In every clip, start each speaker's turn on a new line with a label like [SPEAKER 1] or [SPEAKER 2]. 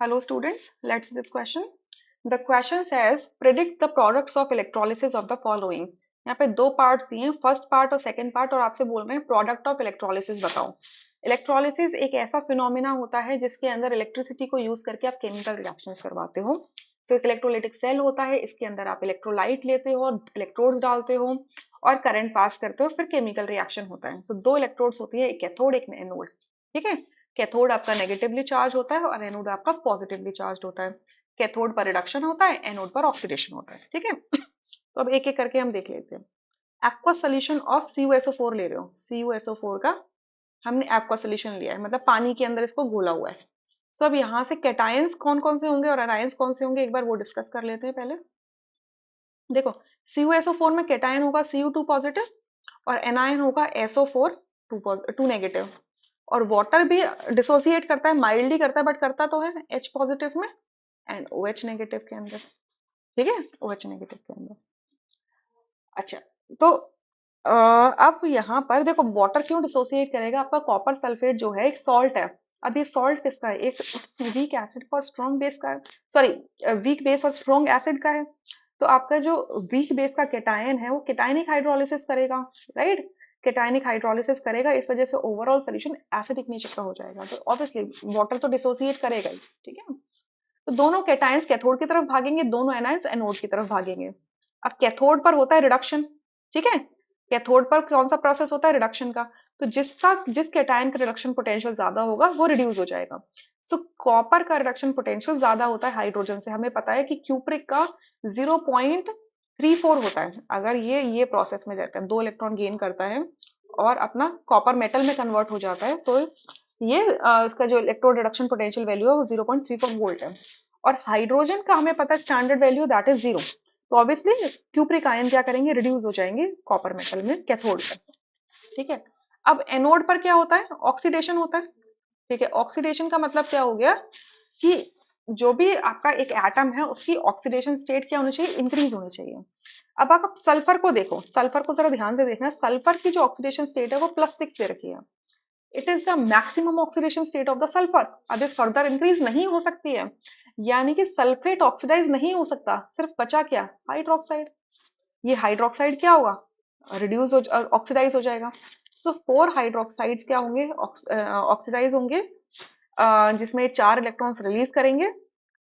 [SPEAKER 1] Hello students, let's see this question. The question says predict the products of electrolysis of the following. यहाँ पे दो part दिए हैं, first part और second part, और आपसे बोल रहे हैं प्रोडक्ट ऑफ इलेक्ट्रोलिसिस बताओ। इलेक्ट्रोलिसिस एक ऐसा फिनोमिना होता है जिसके अंदर इलेक्ट्रिसिटी को यूज करके आप केमिकल रिएक्शंस करवाते हो। सो एक इलेक्ट्रोलाइटिक सेल होता है, इसके अंदर आप इलेक्ट्रोलाइट लेते हो, इलेक्ट्रोड्स डालते हो और करंट पास करते हो, फिर केमिकल रिएक्शन होता है। सो दो इलेक्ट्रोड्स होती है, एक कैथोड एक एनोड। ठीक है, कैथोड आपका नेगेटिवली चार्ज होता है और एनोड आपका पॉजिटिवली चार्ज होता है। कैथोड पर रिडक्शन होता है, एनोड पर ऑक्सीडेशन होता है। ठीक है, तो अब एक एक करके हम देख लेते हैं। एक्वा सोल्यूशन ऑफ CuSO4 ले रहे हो, CuSO4 का हमने एक्वा सोल्यूशन लिया है, मतलब पानी के अंदर इसको घोला हुआ है। सो अब यहाँ से कैटायंस कौन कौन से होंगे और एनायंस कौन से होंगे, एक बार वो डिस्कस कर लेते हैं पहले। देखो, CuSO4 में कैटायन होगा Cu2 पॉजिटिव और एनायन होगा SO4 2 नेगेटिव। और वाटर भी डिसोसिएट करता है, माइल्डली करता है, बट करता तो है H पॉजिटिव में एंड OH नेगेटिव के अंदर। ठीक है, OH नेगेटिव के अंदर। अच्छा, तो अब यहाँ पर देखो वाटर क्यों डिसोसिएट करेगा, आपका कॉपर सल्फेट जो है एक सॉल्ट है। अब ये सॉल्ट किसका है, एक वीक एसिड और स्ट्रॉन्ग बेस का है, सॉरी वीक बेस और स्ट्रॉन्ग एसिड का है। तो आपका जो वीक बेस का केटायन है वो केटायनिक हाइड्रोलिसिस करेगा, राइट। केटायनिक हाइड्रोलिसिस करेगा, इस वजह से ओवरऑल सोल्यूशन एसिडिक नेचर का हो जाएगा। तो ऑब्वियसली वाटर तो डिसोसिएट करेगा ही। ठीक है, तो दोनों केटायंस कैथोड की तरफ भागेंगे, दोनों एनायंस एनोड की तरफ भागेंगे। अब कैथोड पर होता है रिडक्शन। ठीक है, कैथोड पर कौन सा प्रोसेस होता है, रिडक्शन का। तो जिस केटायन का रिडक्शन पोटेंशियल ज्यादा होगा वो रिड्यूस हो जाएगा। सो कॉपर का रिडक्शन पोटेंशियल ज्यादा होता है हाइड्रोजन से। हमें पता है कि क्यूप्रिक का 0.34 होता है। अगर ये प्रोसेस में जाता है, 2 इलेक्ट्रॉन गेन करता है और अपना कॉपर मेटल में कन्वर्ट हो जाता है, तो ये इसका जो इलेक्ट्रोड रिडक्शन पोटेंशियल वैल्यू है वो 0.34 वोल्ट है। और हाइड्रोजन का हमें पता है स्टैंडर्ड वैल्यू दैट इज 0। तो ऑब्वियसली क्यूप्रिक आयन क्या करेंगे, रिड्यूस हो जाएंगे कॉपर मेटल में कैथोड पर। ठीक है, अब एनोड पर क्या होता है, ऑक्सीडेशन होता है। ठीक है, ऑक्सीडेशन का मतलब क्या हो गया कि जो भी आपका एक एटम है उसकी ऑक्सीडेशन स्टेट क्या होनी चाहिए, इंक्रीज होनी चाहिए। अब आप सल्फर को देखो, सल्फर को जरा ध्यान से देखना, सल्फर की जो ऑक्सीडेशन स्टेट है वो +6 दे रखी है। It is the maximum oxidation state of the sulphur. अब ये फर्दर इंक्रीज नहीं हो सकती है, यानी कि सल्फेट ऑक्सीडाइज नहीं हो सकता, सिर्फ बचा क्या, हाइड्रोक्साइड। ये हाइड्रोक्साइड क्या होगा, रिड्यूस हो, ऑक्सीडाइज हो जाएगा। सो 4 हाइड्रोक्साइड्स क्या होंगे, ऑक्सीडाइज होंगे, जिसमें 4 इलेक्ट्रॉन्स रिलीज करेंगे,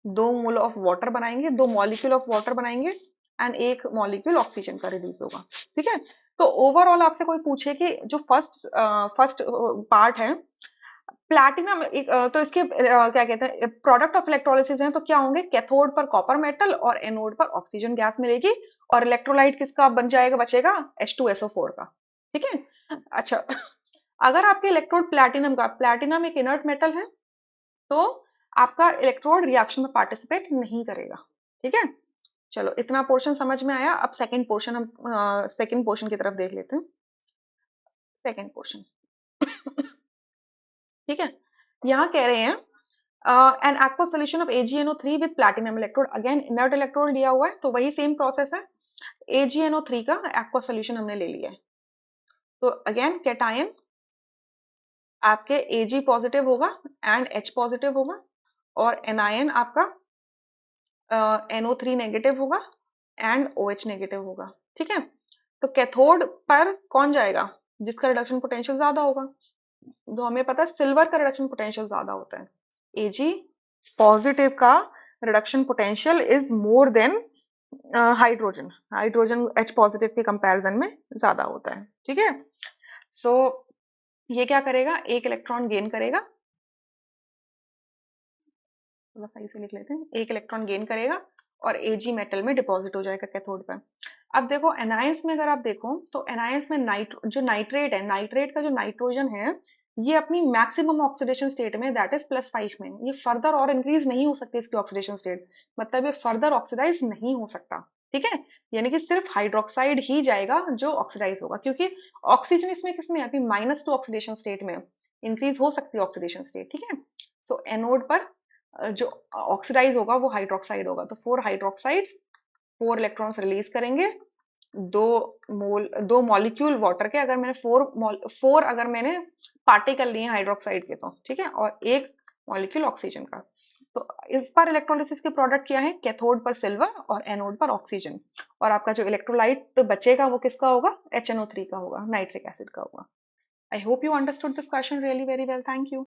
[SPEAKER 1] 2 मोल ऑफ वाटर बनाएंगे, 2 मॉलिक्यूल ऑफ वाटर बनाएंगे एंड 1 मॉलिक्यूल ऑक्सीजन का रिलीज होगा। ठीक है, तो ओवरऑल आपसे कोई पूछे कि जो फर्स्ट पार्ट है प्लैटिनम, तो इसके क्या कहते हैं प्रोडक्ट ऑफ इलेक्ट्रोलिसिस हैं, तो क्या होंगे, कैथोड पर कॉपर मेटल और एनोड पर ऑक्सीजन गैस मिलेगी और इलेक्ट्रोलाइट किसका बन जाएगा, बचेगा H2SO4 का। ठीक है, अच्छा अगर आपके इलेक्ट्रोड प्लैटिनम का, प्लैटिनम एक इनर्ट मेटल है, तो आपका इलेक्ट्रोड रिएक्शन में पार्टिसिपेट नहीं करेगा। ठीक है, चलो इतना पोर्शन समझ में आया। अब सेकंड पोर्शन, हम सेकंड पोर्शन की तरफ देख लेते हैं। सेकंड पोर्शन ठीक है, यहाँ कह रहे हैं N aqua solution of AgNO3 with platinum electrode. Again inert electrode लिया हुआ है, तो वही सेम प्रोसेस है। AgNO3 का एक्वा सोल्यूशन हमने ले लिया है। तो अगेन कैटायन आपके Ag पॉजिटिव होगा एंड H पॉजिटिव होगा, और एनायन आपका NO3 नेगेटिव होगा एंड OH नेगेटिव होगा। ठीक है, तो कैथोड पर कौन जाएगा, जिसका रिडक्शन पोटेंशियल ज्यादा होगा। तो हमें पता है सिल्वर का रिडक्शन पोटेंशियल ज्यादा होता है। Ag पॉजिटिव का reduction potential is more than hydrogen. Hydrogen H positive के कंपैरिजन में ज्यादा होता है। ठीक है, सो ये क्या करेगा, एक इलेक्ट्रॉन गेन करेगा, थोड़ा सही से लिख लेते हैं, एक इलेक्ट्रॉन गेन करेगा और Ag मेटल में डिपॉजिट हो जाएगा कैथोड पर। अब देखो एनायंस में अगर आप देखो तो एनायंस में जो नाइट्रेट है, नाइट्रेट का जो नाइट्रोजन है, ये अपनी मैक्सिमम ऑक्सीडेशन स्टेट में दैट इज +5 में, ये फर्दर और इंक्रीज नहीं हो सकती इसकी ऑक्सीडेशन स्टेट, मतलब ये फर्दर ऑक्सीडाइज नहीं हो सकता। ठीक है, यानी कि सिर्फ हाइड्रोक्साइड ही जाएगा जो ऑक्सीडाइज होगा, क्योंकि ऑक्सीजन इसमें किसमें अभी -2 ऑक्सीडेशन स्टेट में, इंक्रीज हो सकती है ऑक्सीडेशन स्टेट। ठीक है, सो एनोड पर जो ऑक्सीडाइज होगा वो हाइड्रोक्साइड होगा। तो 4 हाइड्रोक्साइड्स 4 इलेक्ट्रॉन्स रिलीज करेंगे, 2 मॉलिक्यूल वाटर के, अगर मैंने 4 अगर मैंने पार्टिकल लिए हाइड्रोक्साइड के, तो ठीक है, और 1 मॉलिक्यूल ऑक्सीजन का। तो इस बार इलेक्ट्रोलिसिस के प्रोडक्ट क्या है, कैथोड पर सिल्वर और एनोड पर ऑक्सीजन, और आपका जो इलेक्ट्रोलाइट बचेगा वो किसका होगा, HNO3 का होगा, नाइट्रिक एसिड का होगा। I hope you understood this question really very well, thank you.